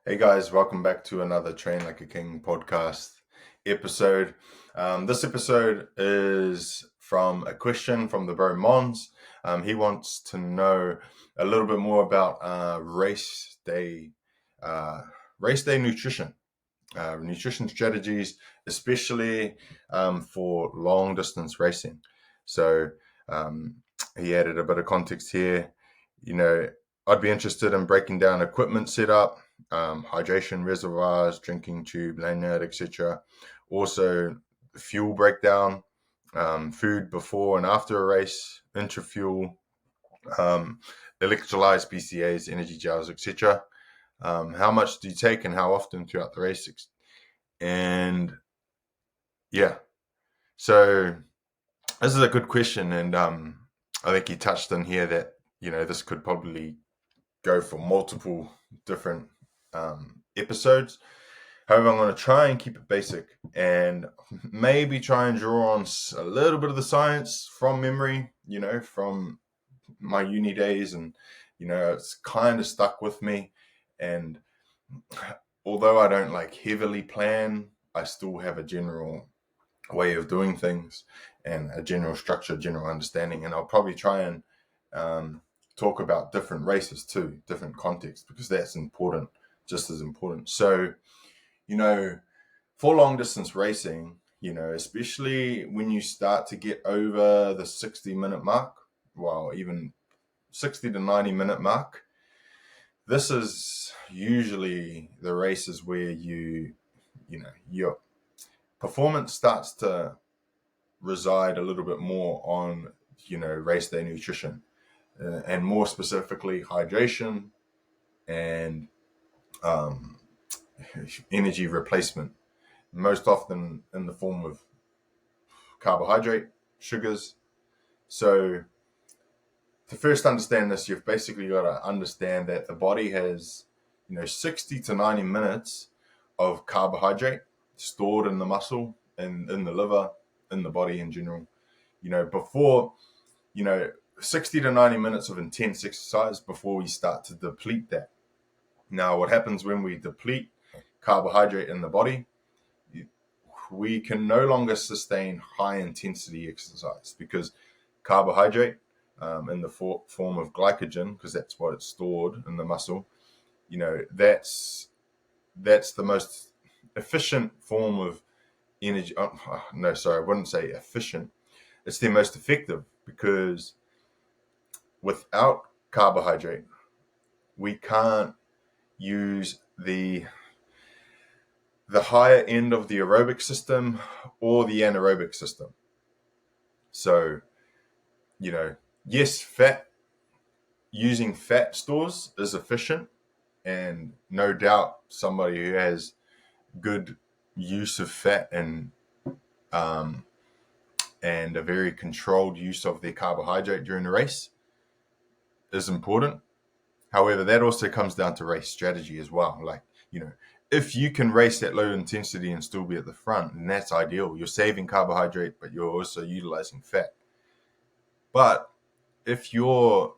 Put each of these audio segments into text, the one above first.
Hey guys, welcome back to another Train Like a King podcast episode. This episode is from a question from the bro Mons. He wants to know a little bit more about uh, race day nutrition, nutrition strategies, especially for long distance racing. So um, he added a bit of context here. You know, I'd be interested in breaking down equipment setup, hydration reservoirs, drinking tube, lanyard, etc. Also, fuel breakdown, food before and after a race, intra-fuel, um, electrolytes, BCAs, energy gels, etc. How much do you take and how often throughout the race? And yeah, so this is a good question, and I think he touched on here that this could probably go for multiple different episodes. However, I'm going to try and keep it basic and maybe try and draw on a little bit of the science from memory, from my uni days, and it's kind of stuck with me. And although I don't like heavily plan, I still have a general way of doing things and a general structure, general understanding. And I'll probably try and talk about different races too, different contexts, because that's important, just as important. So, for long distance racing, especially when you start to get over the 60-minute mark, well, even 60 to 90-minute mark, this is usually the races where your performance starts to reside a little bit more on race day nutrition, and more specifically hydration and um, energy replacement, most often in the form of carbohydrate, sugars. So to first understand this, you've basically got to understand that the body has 60 to 90 minutes of carbohydrate stored in the muscle and in the liver, in the body in general, before 60 to 90 minutes of intense exercise before we start to deplete that. Now, what happens when we deplete carbohydrate in the body? We can no longer sustain high intensity exercise because carbohydrate, in the form of glycogen, because that's what it's stored in the muscle, that's the most efficient form of energy. No, sorry, I wouldn't say efficient. It's the most effective, because without carbohydrate, we can't use the higher end of the aerobic system or the anaerobic system. So, yes, using fat stores is efficient, and no doubt somebody who has good use of fat and a very controlled use of their carbohydrate during the race is important. However, that also comes down to race strategy as well. Like, if you can race at low intensity and still be at the front, then that's ideal. You're saving carbohydrate, but you're also utilizing fat. But if you're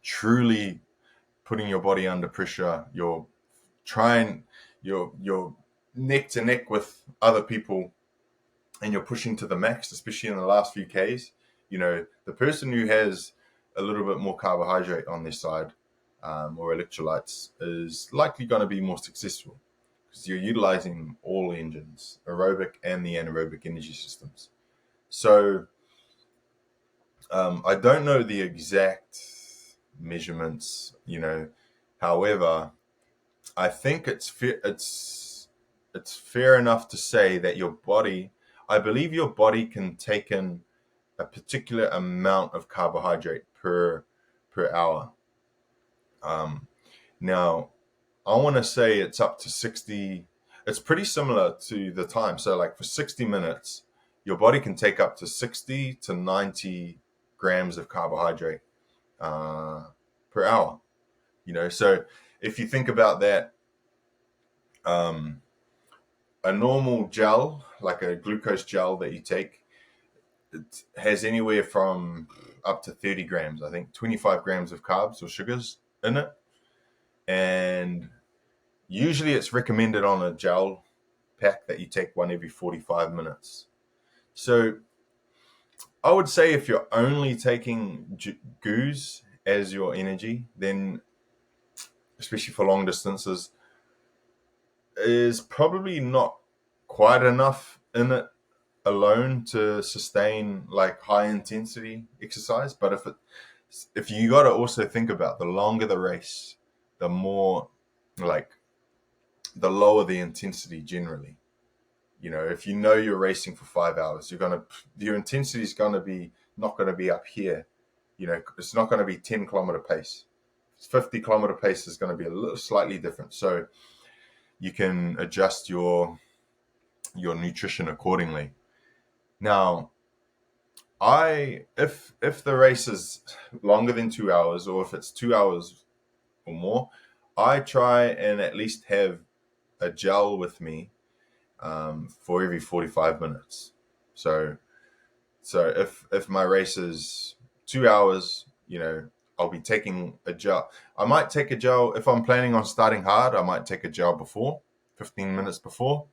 truly putting your body under pressure, you're neck to neck with other people, and you're pushing to the max, especially in the last few Ks, the person who has a little bit more carbohydrate on their side, or electrolytes, is likely going to be more successful, because you're utilizing all engines, aerobic and the anaerobic energy systems. So I don't know the exact measurements, however, I think it's fair enough to say that I believe your body can take in a particular amount of carbohydrate per hour. Now, I want to say it's up to 60. It's pretty similar to the time. So, like, for 60 minutes, your body can take up to 60 to 90 grams of carbohydrate per hour. So if you think about that, a normal gel, like a glucose gel that you take, it has anywhere from up to 30 grams, I think 25 grams of carbs or sugars in it. and usually it's recommended on a gel pack that you take one every 45 minutes. So I would say if you're only taking goos as your energy, then especially for long distances, is probably not quite enough in it alone to sustain like high intensity exercise. But if you got to also think about the longer the race, the more like the lower the intensity generally. You know, if you know you're racing for 5 hours, your intensity is going to be not going to be up here. You know, it's not going to be 10-kilometer pace. 50-kilometer pace is going to be a little slightly different. So you can adjust your nutrition accordingly. Now, if the race is longer than 2 hours, or if it's 2 hours or more, I try and at least have a gel with me for every 45 minutes. So if my race is 2 hours, you know, I'll be taking a gel. I might take a gel if I'm planning on starting hard. I might take a gel before, 15 minutes before,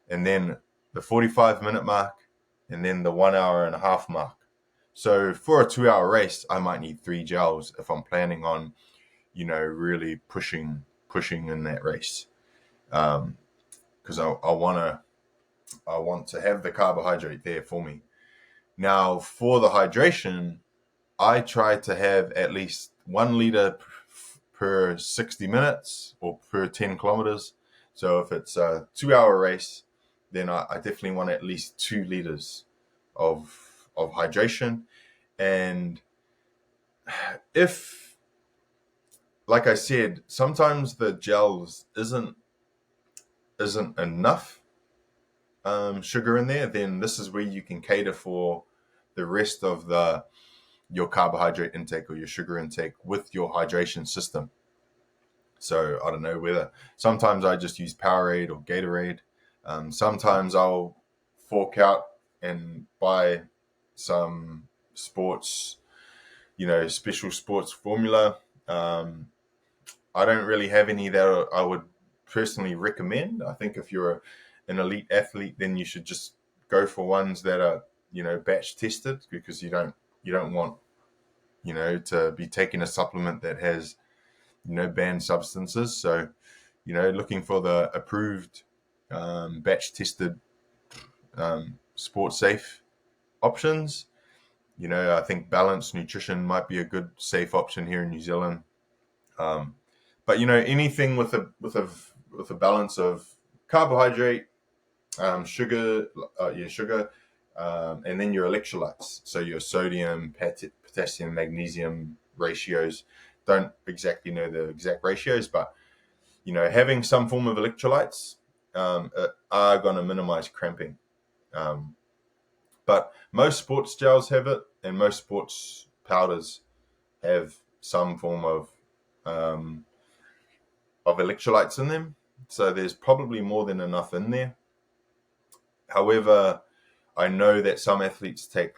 and then the 45-minute mark, and then the 1 hour and a half mark. So for a 2 hour race, I might need 3 gels if I'm planning on, you know, really pushing in that race, because I want to have the carbohydrate there for me. Now for the hydration, I try to have at least 1 liter per 60 minutes or per 10 kilometers. So if it's a 2 hour race, then I definitely want at least 2 liters of hydration. And if, like I said, sometimes the gels isn't enough sugar in there, then this is where you can cater for the rest of your carbohydrate intake or your sugar intake with your hydration system. So I don't know whether sometimes I just use Powerade or Gatorade. Sometimes I'll fork out and buy some sports, you know, special sports formula. I don't really have any that I would personally recommend. I think if you're an elite athlete, then you should just go for ones that are, you know, batch tested, because you don't want, you know, to be taking a supplement that has, you know, banned substances. So, you know, looking for the approved batch tested sports safe options. You know, I think balanced nutrition might be a good safe option here in New Zealand. But you know, anything with a balance of carbohydrate, sugar, and then your electrolytes. So your sodium, potassium, magnesium ratios. Don't exactly know the exact ratios, but you know, having some form of electrolytes are going to minimize cramping. But most sports gels have it, and most sports powders have some form of electrolytes in them. So there's probably more than enough in there. However, I know that some athletes take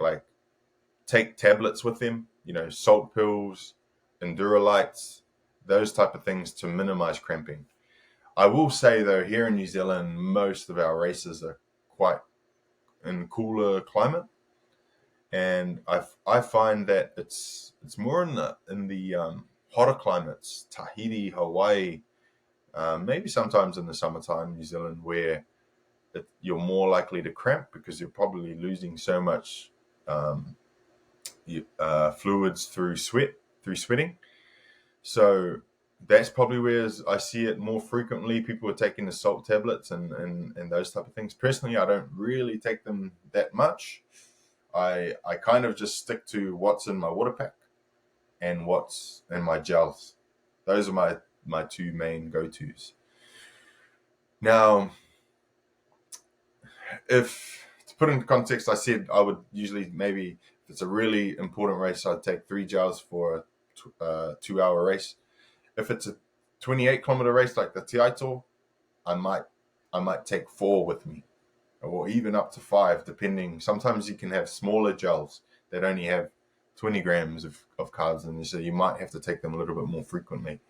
tablets with them, you know, salt pills, Endurolites, those type of things to minimize cramping. I will say though, here in New Zealand, most of our races are quite in cooler climate, and I find that it's more in the hotter climates, Tahiti, Hawaii, maybe sometimes in the summertime, New Zealand, where you're more likely to cramp because you're probably losing so much fluids through sweating. So that's probably where I see it more frequently. People are taking the salt tablets and those type of things. Personally, I don't really take them that much. I kind of just stick to what's in my water pack and what's in my gels. Those are my two main go-tos. Now, if to put into context, I said I would usually, maybe if it's a really important race, I'd take 3 gels for a 2 hour race. If it's a 28-kilometer race like the Tiaito, I might take 4 with me, or even up to 5, depending. Sometimes you can have smaller gels that only have 20 grams of carbs in there, so you might have to take them a little bit more frequently.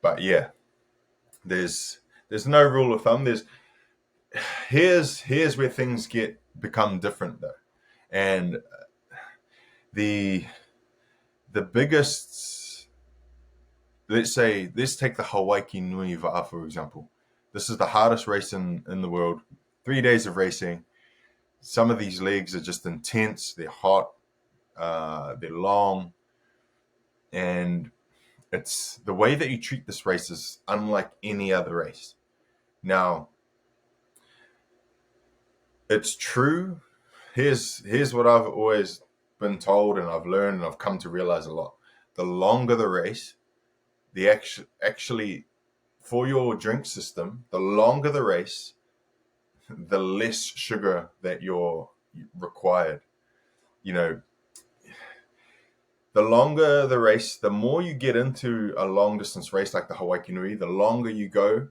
But yeah, there's no rule of thumb. Here's where things become different though, and the biggest, let's take the Hawaii Nui Va'a for example. This is the hardest race in the world. 3 days of racing. Some of these legs are just intense. They're hot. They're long, and it's the way that you treat this race is unlike any other race. Now, it's true. Here's what I've always been told, and I've learned, and I've come to realize a lot. The longer the race, the actually for your drink system, the longer the race, the less sugar that you're required. You know, the longer the race, the more you get into a long distance race like the Hawaii Nui, the longer you go,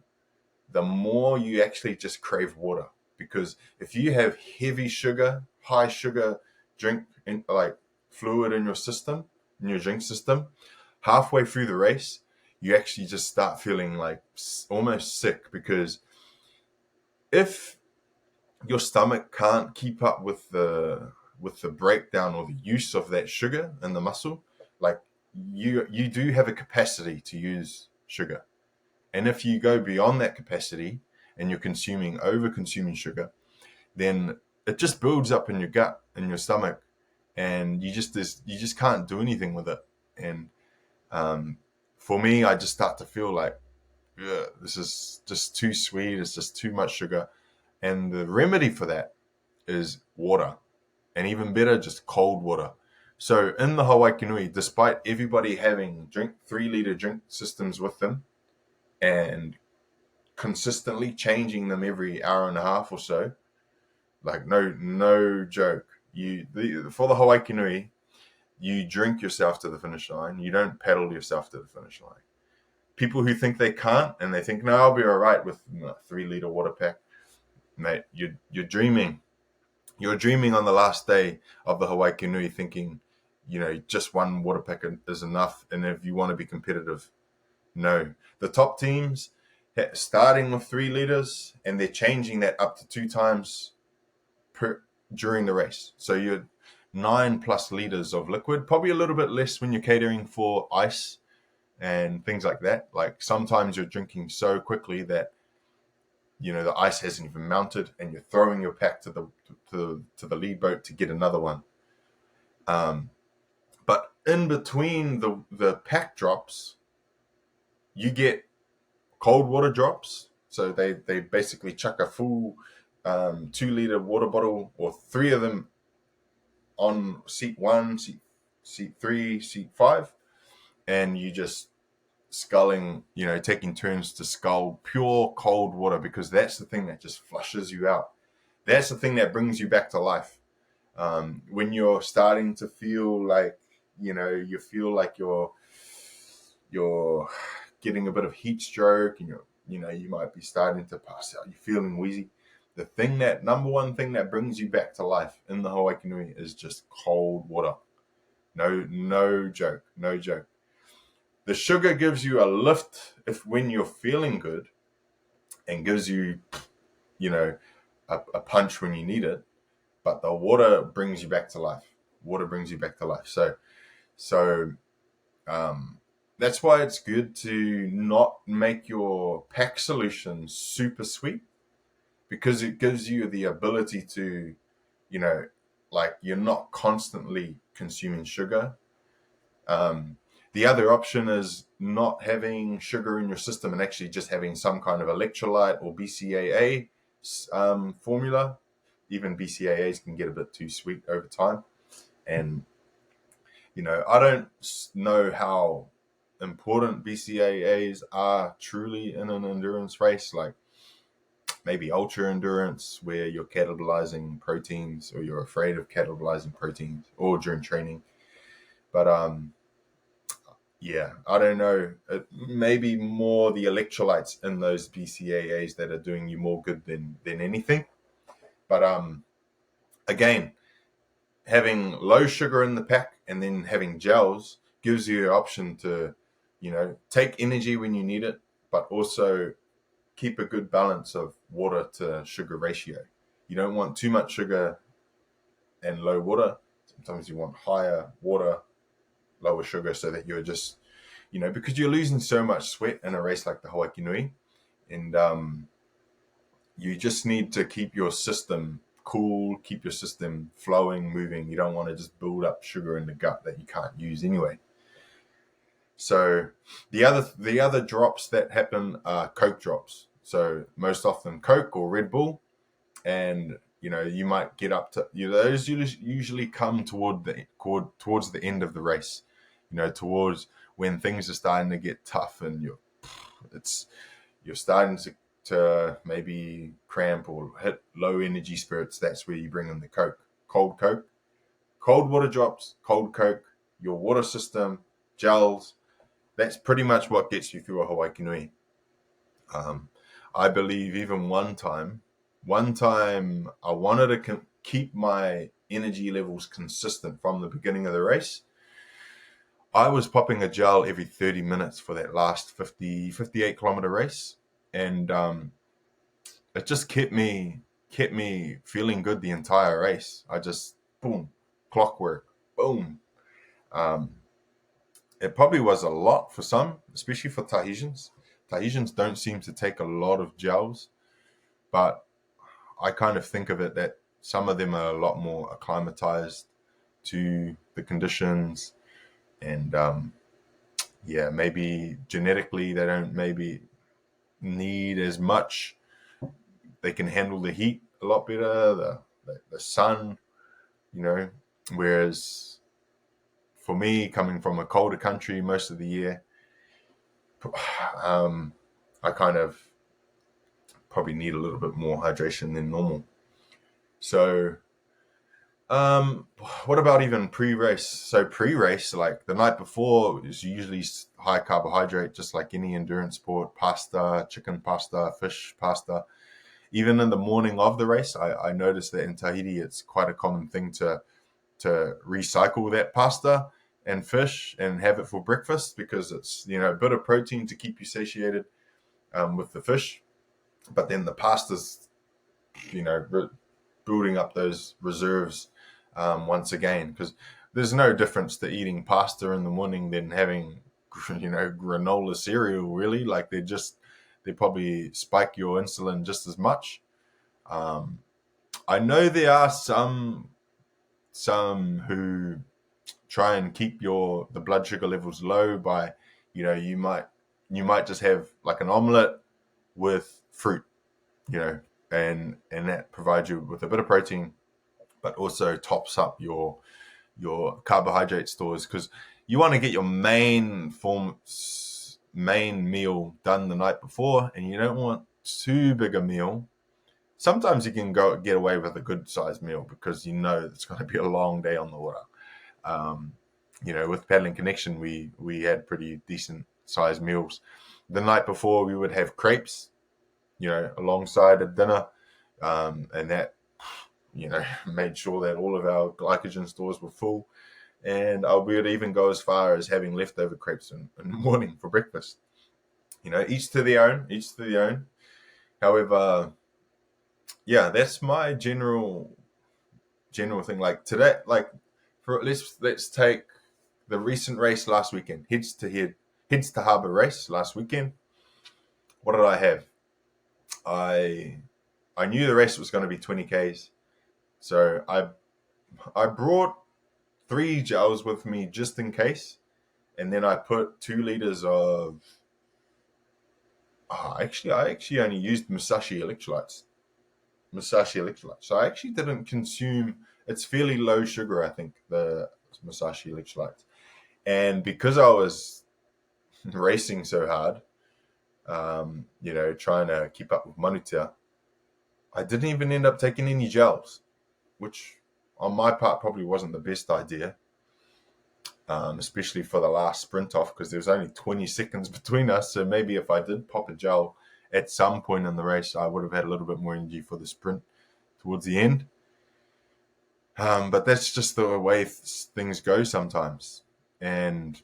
the more you actually just crave water. Because if you have heavy sugar, high sugar drink, like fluid in your system, in your drink system, halfway through the race, you actually just start feeling like almost sick. Because if your stomach can't keep up with the breakdown or the use of that sugar in the muscle, like you do have a capacity to use sugar. And if you go beyond that capacity and you're over consuming sugar, then it just builds up in your gut, in your stomach, and you just can't do anything with it. And for me, I just start to feel like, this is just too sweet. It's just too much sugar. And the remedy for that is water, and even better, just cold water. So in the Hawaii Nui, despite everybody having 3-liter drink systems with them and consistently changing them every hour and a half or so, like no joke, for the Hawaii Nui, you drink yourself to the finish line. You don't paddle yourself to the finish line. People who think they can't and they think, no, I'll be all right with a 3-liter water pack, mate, you're dreaming. You're dreaming on the last day of the Hawaii Nui, thinking, just one water pack is enough. And if you want to be competitive, no. The top teams starting with 3 liters, and they're changing that up to 2 times during the race. So you're 9+ liters of liquid, probably a little bit less when you're catering for ice and things like that. Like sometimes you're drinking so quickly that the ice hasn't even mounted, and you're throwing your pack to the lead boat to get another one. But in between the pack drops, you get cold water drops. So they basically chuck a full 2-liter water bottle, or 3 of them, on seat 1, seat 3, seat 5, and you just sculling, taking turns to scull pure cold water, because that's the thing that just flushes you out. That's the thing that brings you back to life. When you're starting to feel like, you feel like you're getting a bit of heat stroke, and you might be starting to pass out, you're feeling wheezy. The number one thing that brings you back to life in the Hawaii Nui is just cold water. No joke. The sugar gives you a lift when you're feeling good, and gives you, a punch when you need it. But the water brings you back to life. So that's why it's good to not make your pack solution super sweet, because it gives you the ability to, like, you're not constantly consuming sugar. The other option is not having sugar in your system and actually just having some kind of electrolyte or BCAA formula. Even BCAAs can get a bit too sweet over time. And, I don't know how important BCAAs are truly in an endurance race, like maybe ultra endurance, where you're catabolizing proteins, or you're afraid of catabolizing proteins, or during training. But yeah, I don't know. Maybe more the electrolytes in those BCAAs that are doing you more good than anything. But again, having low sugar in the pack and then having gels gives you an option to take energy when you need it, but also keep a good balance of water to sugar ratio. You don't want too much sugar and low water. Sometimes you want higher water, lower sugar, so that you're just, because you're losing so much sweat in a race like the Hawaii Nui, and you just need to keep your system cool, keep your system flowing, moving. You don't want to just build up sugar in the gut that you can't use anyway. So the other drops that happen are Coke drops. So most often Coke or Red Bull, and you might get up to those usually come towards the end of the race. Towards when things are starting to get tough and you're starting to maybe cramp or hit low energy spirits. That's where you bring in the Coke, cold water drops, cold Coke, your water system, gels. That's pretty much what gets you through a Hawaii Nui. I believe even one time I wanted to keep my energy levels consistent from the beginning of the race. I was popping a gel every 30 minutes for that last 58 kilometer race. And it just kept me feeling good the entire race. I just, boom, clockwork, boom. It probably was a lot for some, especially for Tahitians. Tahitians don't seem to take a lot of gels, but I kind of think of it that some of them are a lot more acclimatized to the conditions, and maybe genetically they don't maybe need as much. They can handle the heat a lot better, the sun, whereas for me, coming from a colder country most of the year, I kind of probably need a little bit more hydration than normal. So what about even pre-race? So pre-race, like the night before, is usually high carbohydrate, just like any endurance sport: pasta, chicken pasta, fish pasta. Even in the morning of the race, I noticed that in Tahiti, it's quite a common thing to recycle that pasta and fish and have it for breakfast, because it's a bit of protein to keep you satiated with the fish, but then the pasta's building up those reserves once again, because there's no difference to eating pasta in the morning than having granola cereal, really. Like they probably spike your insulin just as much. I know there are some who try and keep the blood sugar levels low by you might just have like an omelet with fruit, and that provides you with a bit of protein, but also tops up your carbohydrate stores, because you want to get your main meal done the night before, and you don't want too big a meal. Sometimes you can get away with a good sized meal because it's going to be a long day on the water. With Paddling Connection, we had pretty decent sized meals. The night before, we would have crepes, alongside a dinner, and that, made sure that all of our glycogen stores were full. And we would even go as far as having leftover crepes in the morning for breakfast. Each to their own. However, that's my general thing. Like today, let's take the recent race last weekend, heads to Harbour race last weekend. What did I have? I knew the race was going to be 20 Ks, so I brought 3 gels with me just in case, and then I put 2 liters of. I actually only used Musashi electrolytes. So I actually didn't consume. It's fairly low sugar, I think, the Musashi electrolytes, and because I was racing so hard, trying to keep up with Manutia, I didn't even end up taking any gels, which on my part probably wasn't the best idea, especially for the last sprint off, because there was only 20 seconds between us. So maybe if I did pop a gel at some point in the race, I would have had a little bit more energy for the sprint towards the end. But that's just the way things go sometimes. And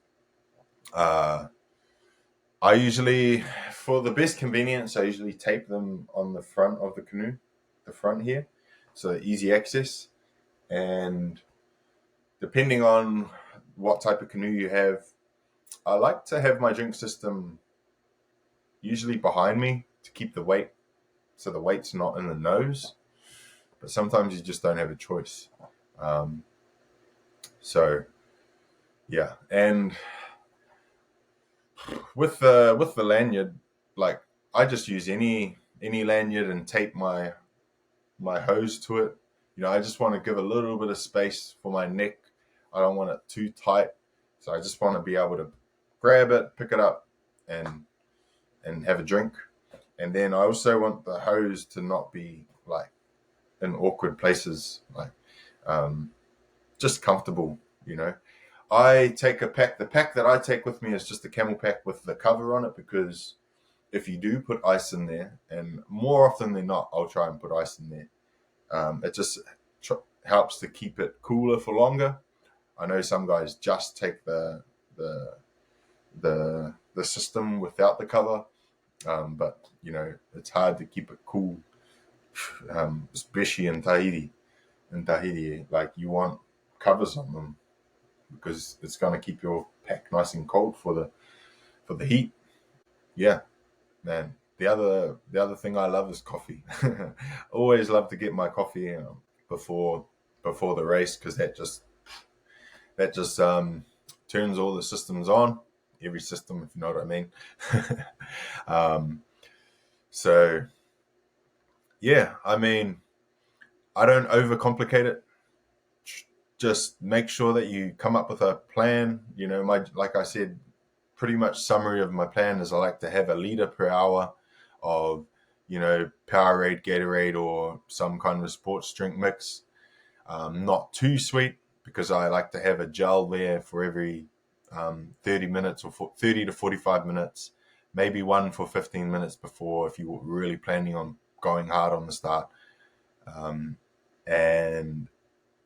I usually, for the best convenience, I usually tape them on the front of the canoe, the front here, so easy access. And depending on what type of canoe you have, I like to have my drink system usually behind me to keep the weight, so the weight's not in the nose. But sometimes you just don't have a choice. Um, so yeah, and with the lanyard, like I just use any lanyard and tape my hose to it. I just want to give a little bit of space for my neck. I don't want it too tight, so I just want to be able to grab it, pick it up, and have a drink. And then I also want the hose to not be like in awkward places, like um, just comfortable. I take a pack. The pack that I take with me is just a camel pack with the cover on it, because if you do put ice in there, and more often than not, I'll try and put ice in there. It just helps to keep it cooler for longer. I know some guys just take the the system without the cover, but it's hard to keep it cool, especially in Tahiti. In Tahiti, like you want covers on them because it's going to keep your pack nice and cold for the heat. Yeah, man. The other thing I love is coffee. Always love to get my coffee before before the race, because that just turns all the systems on, every system, if you know what I mean. um, so yeah, I mean, I don't overcomplicate it. Just make sure that you come up with a plan. Like I said, pretty much summary of my plan is I like to have a liter per hour of Powerade, Gatorade, or some kind of sports drink mix. Not too sweet, because I like to have a gel there for every 30 minutes, or 30 to 45 minutes, maybe one for 15 minutes before, if you were really planning on going hard on the start. And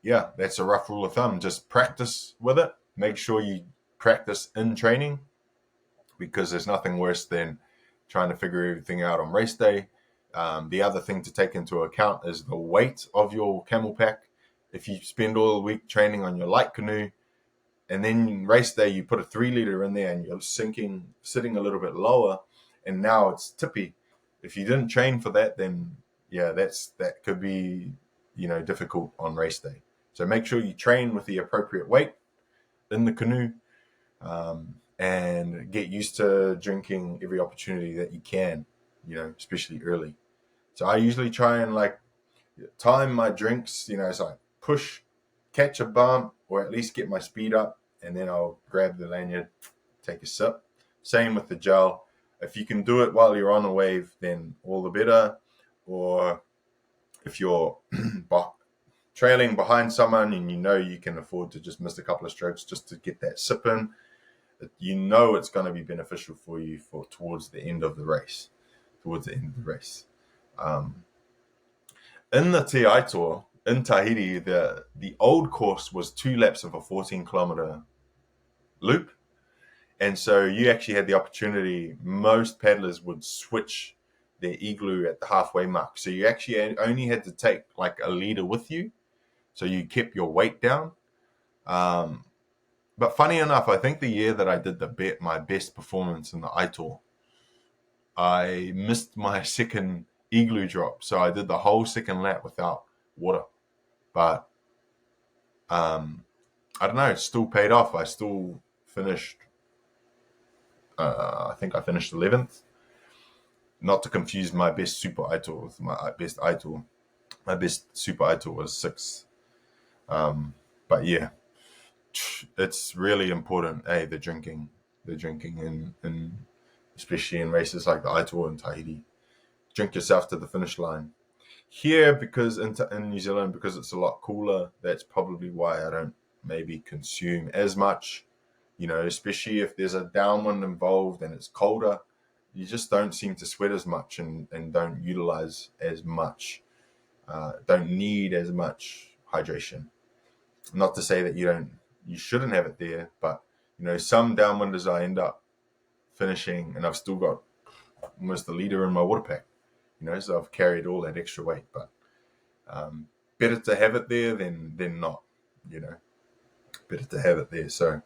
yeah, that's a rough rule of thumb. Just practice with it. Make sure you practice in training, because there's nothing worse than trying to figure everything out on race day. The other thing to take into account is the weight of your camel pack. If you spend all the week training on your light canoe, and then race day you put a 3 liter in there and you're sitting a little bit lower, and now it's tippy. If you didn't train for that, then yeah, that could be difficult on race day. So make sure you train with the appropriate weight in the canoe, and get used to drinking every opportunity that you can, especially early. So I usually try and time my drinks, so I catch a bump, or at least get my speed up, and then I'll grab the lanyard, take a sip. Same with the gel. If you can do it while you're on a wave, then all the better. Or if you're trailing behind someone and you can afford to just miss a couple of strokes just to get that sip in, it's going to be beneficial for you towards the end of the race. Um, in the TI Tour in Tahiti, the old course was 2 laps of a 14-kilometer loop, and so you actually had the opportunity. Most paddlers would switch their igloo at the halfway mark, so you actually only had to take like a liter with you, so you kept your weight down. But funny enough, I think the year that I did my best performance in the iTour, I missed my second igloo drop, so I did the whole second lap without water. But I don't know, it still paid off. I still finished. I think I finished 11th. Not to confuse my best super iTour with my best iTour. My best super iTour was 6th. But yeah, it's really important. The drinking, and especially in races like the iTour in Tahiti, drink yourself to the finish line. Here, because in New Zealand, because it's a lot cooler, that's probably why I don't maybe consume as much. Especially if there's a downwind involved and it's colder, you just don't seem to sweat as much, and don't utilize as much, don't need as much hydration. Not to say that you shouldn't have it there, but some downwinders I end up finishing, and I've still got almost a liter in my water pack, so I've carried all that extra weight. But better to have it there than not, better to have it there. So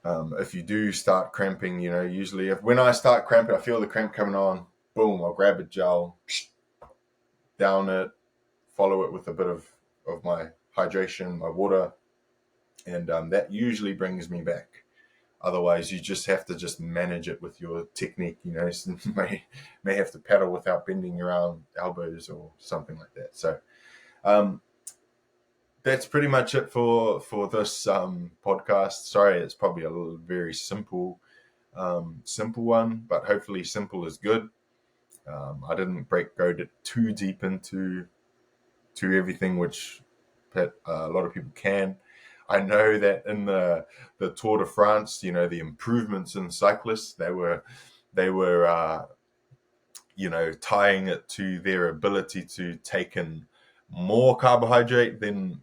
if you do start cramping, usually when I start cramping, I feel the cramp coming on, boom, I'll grab a gel, down it, follow it with a bit of my hydration, my water, and that usually brings me back. Otherwise, you just have to just manage it with your technique. So you may have to paddle without bending your elbows or something like that. So that's pretty much it for this podcast. Sorry, it's probably a very simple one, but hopefully simple is good. I didn't go too deep into everything, which a lot of people can. I know that in the Tour de France, the improvements in cyclists, they were tying it to their ability to take in more carbohydrate than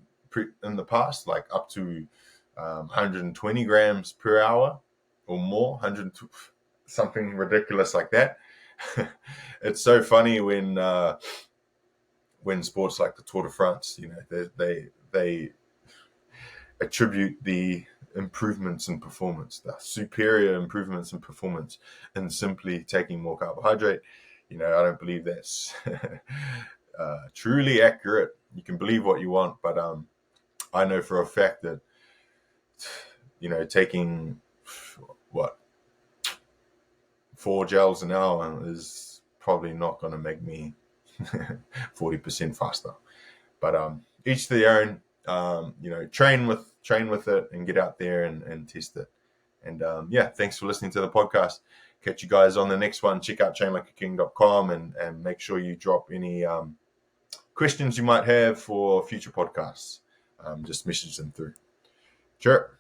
in the past, like up to 120 grams per hour or more, something ridiculous like that. It's so funny when sports like the Tour de France, they attribute the improvements in performance, the superior improvements in performance, in simply taking more carbohydrate. I don't believe that's truly accurate. You can believe what you want, but I know for a fact that taking 4 gels an hour is probably not going to make me 40% faster. But each to their own. Train with it and get out there and test it. And thanks for listening to the podcast. Catch you guys on the next one. Check out trainlikeaking.com and make sure you drop any questions you might have for future podcasts. Just message them through. Sure.